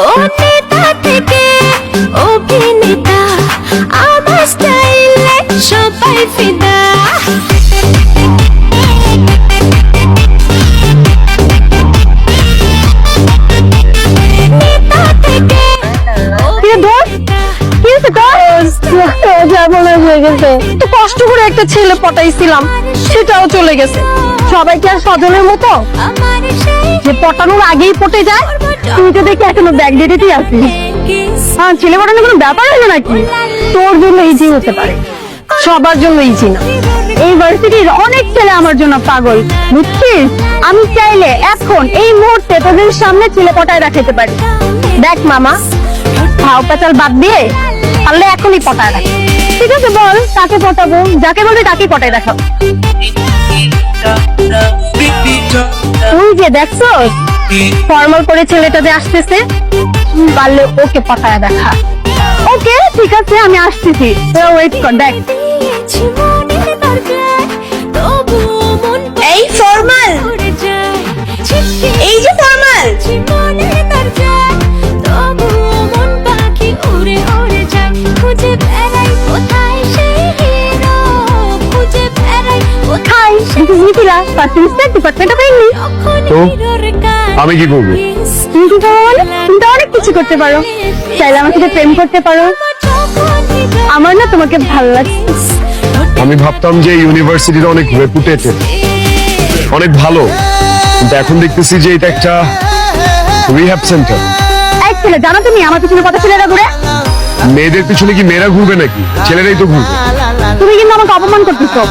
ও নেতা থেকে অভিনেতা, আমার স্টাইলে সবাই ফিদা। কষ্ট করে একটা ছেলে পটাইছিলাম, সেটাও চলে গেছে। সবাই কি আর সজলের মতো যে পটানোর আগেই পটে যায়? তুই তো দেখি এখনো ব্যাগ ডেটেই আছিস। হ্যাঁ, ছেলে পটানো কোনো ব্যাপার হলো নাকি? তোর জন্য ইজি হতে পারে, সবার জন্য ইজি না। এই ভার্সিটির অনেক ছেলে আমার জন্য পাগল, বুঝছিস? আমি চাইলে এখন এই মুহূর্তে তোদের সামনে ছেলে পটায় রাখাতে পারি। দেখ মামা, ভাও পেঁচাল বাদ দিয়ে পারলে এখনই পটায় রাখ। ঠিক আছে, বল কাকে পটাবো? যাকে বলবি তাকে পটায় দেখাবো। তুই যে দেখছো ফর্মাল করে ছেলেটা যে আসতেছে, পারলে ওকে পটায় দেখা। ওকে ঠিক আছে, আমি আসতেছি, তোরা ওয়েট কর। দেখ এই ফর্মাল, এই যে ফর্মাল, তো আমি কি করবো? তুমি কি করো? মানে তুমি তো অনেক কিছু করতে পারো। চাইলে আমার সাথে প্রেম করতে পারো। আমার না তোমাকে ভালো লাগছে। আমি ভাবতাম যে ইউনিভার্সিটিটা অনেক রেপুটেটেড, অনেক ভালো, কিন্তু এখন দেখতেছি যে এটা একটা রিহ্যাব সেন্টার। এক ছেলে, জানো তুমি আমার পিছনে কত ছেলেরা ঘুরে? মেয়েদের পিছনে কি মেয়েরা ঘুরবে নাকি? ছেলেরাই তো ঘুরবে। তুমি কিন্তু আমাকে অপমান করতেছো।